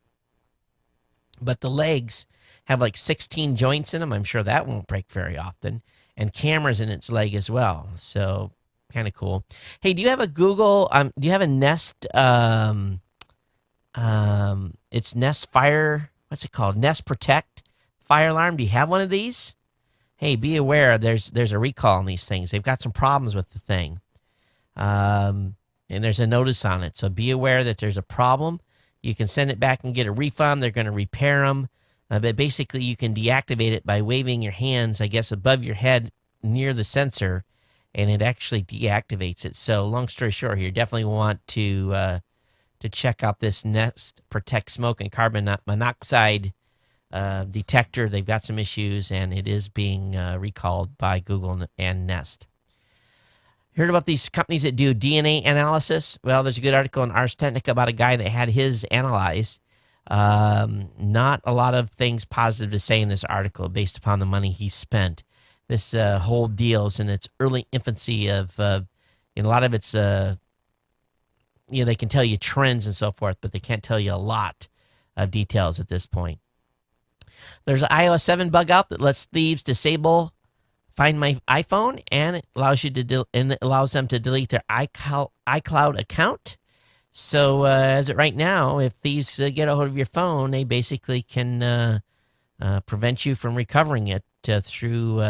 But the legs have like 16 joints in them. I'm sure that won't break very often. And cameras in its leg as well. So kind of cool. Hey, do you have a Google, do you have a Nest, it's Nest Fire, what's it called? Nest Protect fire alarm. Do you have one of these? Hey, be aware there's a recall on these things. They've got some problems with the thing. And there's a notice on it. So be aware that there's a problem. You can send it back and get a refund. They're going to repair them. But basically, you can deactivate it by waving your hands, I guess, above your head near the sensor, and it actually deactivates it. So long story short here, you definitely want to check out this Nest Protect Smoke and Carbon Monoxide detector. They've got some issues, and it is being recalled by Google and Nest. Heard about these companies that do DNA analysis? Well, there's a good article in Ars Technica about a guy that had his analyzed. Not a lot of things positive to say in this article based upon the money he spent. This whole deal is in its early infancy of, in a lot of its, they can tell you trends and so forth, but they can't tell you a lot of details at this point. There's an iOS 7 bug out that lets thieves disable Find My iPhone, and it allows you to it allows them to delete their iCloud account. So as of right now, if thieves get a hold of your phone, they basically can prevent you from recovering it through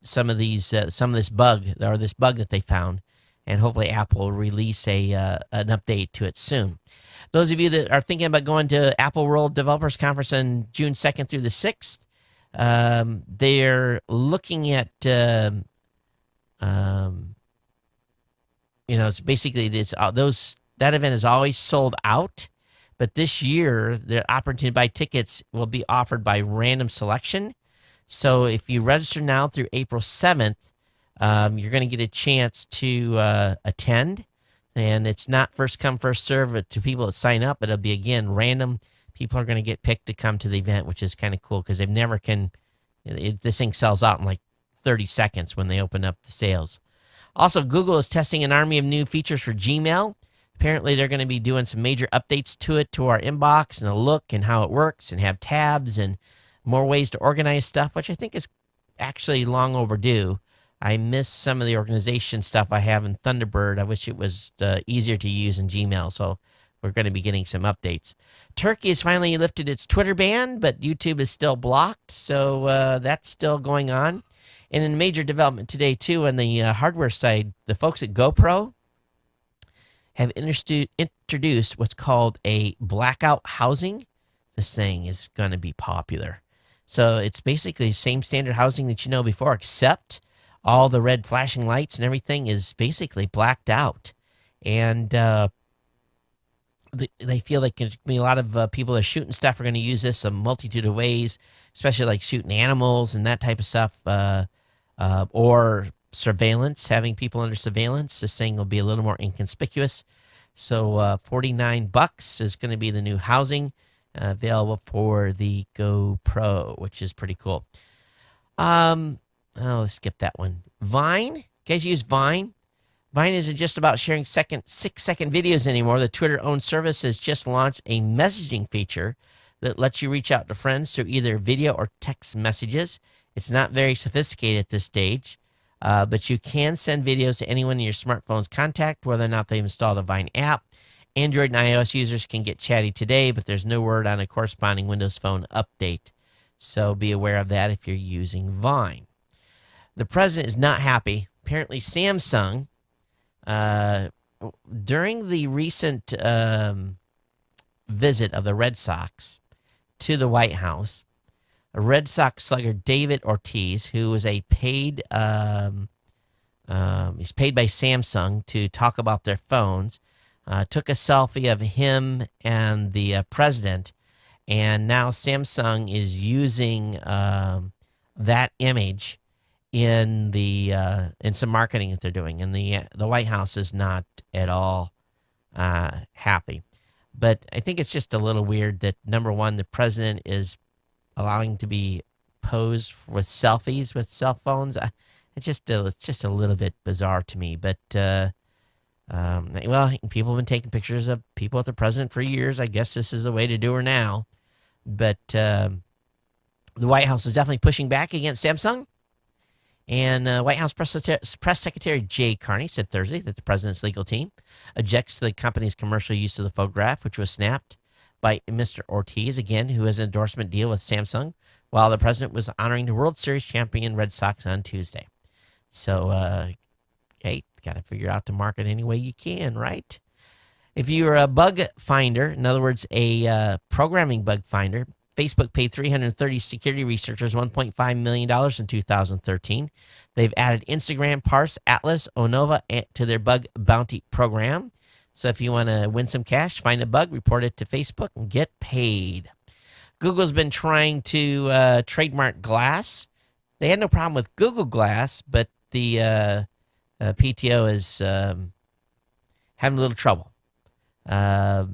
some of this bug that they found, and hopefully Apple will release an update to it soon. Those of you that are thinking about going to Apple World Developers Conference on June 2nd through the 6th, they're looking at it's basically that event is always sold out, but this year the opportunity to buy tickets will be offered by random selection. So if you register now through April 7th, you're going to get a chance to attend, and it's not first come first serve to people that sign up. It'll be again random. People are going to get picked to come to the event, which is kind of cool because they've never this thing sells out in like 30 seconds when they open up the sales. Also, Google is testing an army of new features for Gmail. Apparently, they're going to be doing some major updates to it, to our inbox and the look and how it works, and have tabs and more ways to organize stuff, which I think is actually long overdue. I miss some of the organization stuff I have in Thunderbird. I wish it was easier to use in Gmail, so we're going to be getting some updates. Turkey has finally lifted its Twitter ban, but YouTube is still blocked, so that's still going on. And in major development today, too, on the hardware side, the folks at GoPro have introduced what's called a blackout housing. This thing is going to be popular. So it's basically the same standard housing that you know before, except all the red flashing lights and everything is basically blacked out. And they feel like a lot of people that are shooting stuff are going to use this a multitude of ways, especially like shooting animals and that type of stuff, or surveillance, having people under surveillance. This thing will be a little more inconspicuous. So $49 is going to be the new housing available for the GoPro, which is pretty cool. Let's skip that one. Vine, you guys use Vine? Vine isn't just about sharing 6-second videos anymore. The Twitter-owned service has just launched a messaging feature that lets you reach out to friends through either video or text messages. It's not very sophisticated at this stage, but you can send videos to anyone in your smartphone's contact, whether or not they've installed a Vine app. Android and iOS users can get chatty today, but there's no word on a corresponding Windows Phone update. So be aware of that if you're using Vine. The president is not happy. Apparently, Samsung, during the recent visit of the Red Sox to the White House, a Red Sox slugger, David Ortiz, who was a paid, he's paid by Samsung to talk about their phones, took a selfie of him and the president, and now Samsung is using that image in some marketing that they're doing, and the White House is not at all happy. But I think it's just a little weird that, number one, the president is allowing to be posed with selfies with cell phones. It's just a little bit bizarre to me. But well, people have been taking pictures of people with the president for years. I guess this is the way to do her now. But the White House is definitely pushing back against Samsung. And White House Press Secretary Jay Carney said Thursday that the president's legal team objects to the company's commercial use of the photograph, which was snapped by Mr. Ortiz, again, who has an endorsement deal with Samsung, while the president was honoring the World Series champion Red Sox on Tuesday. So, hey, got to figure out to market any way you can, right? If you're a bug finder, in other words, a programming bug finder, Facebook paid 330 security researchers $1.5 million in 2013. They've added Instagram, Parse, Atlas, Onova to their bug bounty program. So if you want to win some cash, find a bug, report it to Facebook, and get paid. Google's been trying to trademark Glass. They had no problem with Google Glass, but the PTO is having a little trouble. But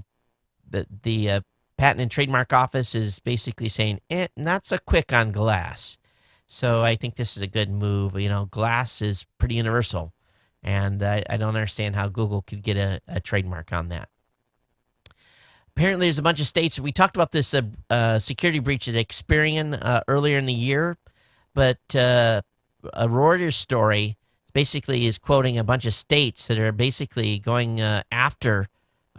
the Patent and Trademark Office is basically saying, not so quick on Glass. So I think this is a good move. You know, Glass is pretty universal, and I don't understand how Google could get a trademark on that. Apparently, there's a bunch of states. We talked about this security breach at Experian earlier in the year, but a Reuters story basically is quoting a bunch of states that are basically going after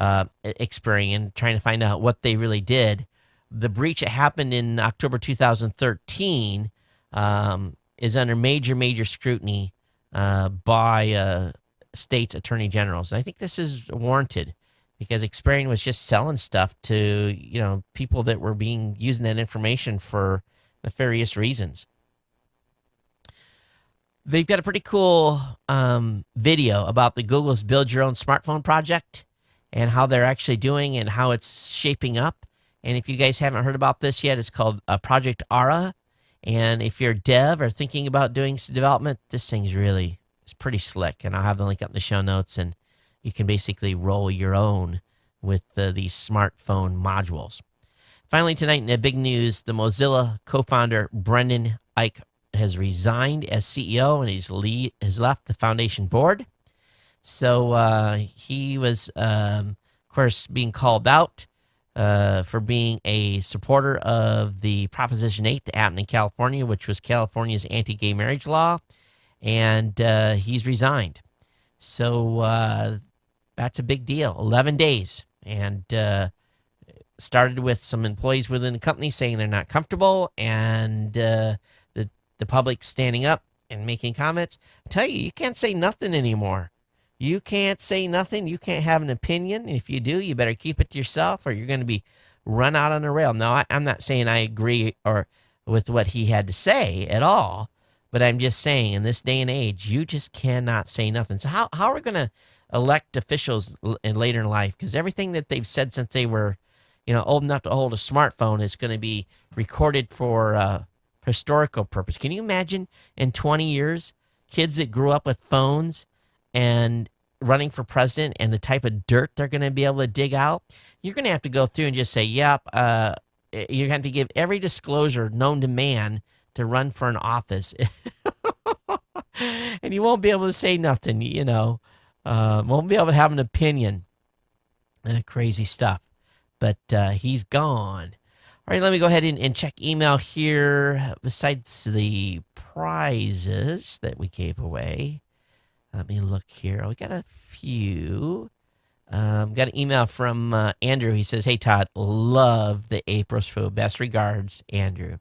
Experian, trying to find out what they really did. The breach that happened in October 2013 is under major scrutiny by states' attorney generals. And I think this is warranted because Experian was just selling stuff to people that were using that information for nefarious reasons. They've got a pretty cool video about the Google's Build Your Own Smartphone project and how they're actually doing and how it's shaping up. And if you guys haven't heard about this yet, it's called Project Ara. And if you're a dev or thinking about doing some development, this thing's it's pretty slick. And I'll have the link up in the show notes, and you can basically roll your own with these smartphone modules. Finally, tonight in the big news, the Mozilla co-founder Brendan Eich has resigned as CEO, and has left the foundation board. So he was, of course, being called out for being a supporter of the Proposition 8 that happened in California, which was California's anti-gay marriage law, and he's resigned. So that's a big deal. 11 days, and started with some employees within the company saying they're not comfortable, and the public standing up and making comments. I tell you, you can't say nothing anymore. You can't say nothing. You can't have an opinion. And if you do, you better keep it to yourself, or you're going to be run out on a rail. Now, I'm not saying I agree or with what he had to say at all, but I'm just saying in this day and age, you just cannot say nothing. So how are we going to elect officials later in life? Because everything that they've said since they were, old enough to hold a smartphone is going to be recorded for historical purpose. Can you imagine in 20 years, kids that grew up with phones and running for president and the type of dirt they're going to be able to dig out? You're going to have to go through and just say, yep, you're going to have to give every disclosure known to man to run for an office. And you won't be able to say nothing, won't be able to have an opinion. Crazy stuff. But he's gone. All right, let me go ahead and check email here. Besides the prizes that we gave away, let me look here. We got a few. Got an email from Andrew. He says, "Hey, Todd, love the April's food. Best regards, Andrew."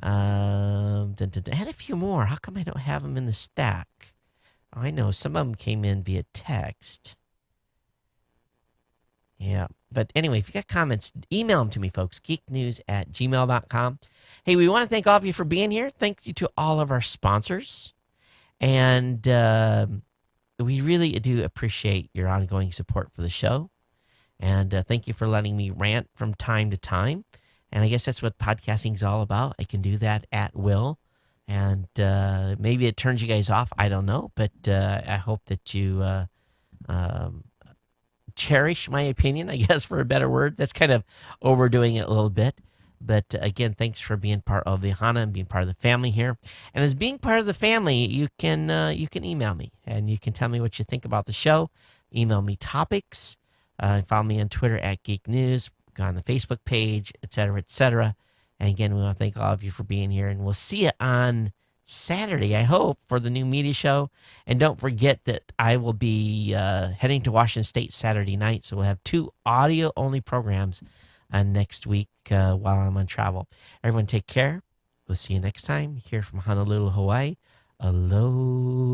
I had a few more. How come I don't have them in the stack? Oh, I know. Some of them came in via text. Yeah. But anyway, if you got comments, email them to me, folks. geeknews@gmail.com. Hey, we want to thank all of you for being here. Thank you to all of our sponsors. And we really do appreciate your ongoing support for the show. And thank you for letting me rant from time to time. And I guess that's what podcasting is all about. I can do that at will. And maybe it turns you guys off. I don't know. But I hope that you cherish my opinion, I guess, for a better word. That's kind of overdoing it a little bit. But again, thanks for being part of the HANA and being part of the family here. And as being part of the family, you can email me and you can tell me what you think about the show. Email me topics. Follow me on Twitter @Geek News. Go on the Facebook page, etc., etc. And again, we want to thank all of you for being here. And we'll see you on Saturday, I hope, for the new media show. And don't forget that I will be heading to Washington State Saturday night. So we'll have 2 audio-only programs next week while I'm on travel. Everyone take care. We'll see you next time here from Honolulu, Hawaii. Aloha.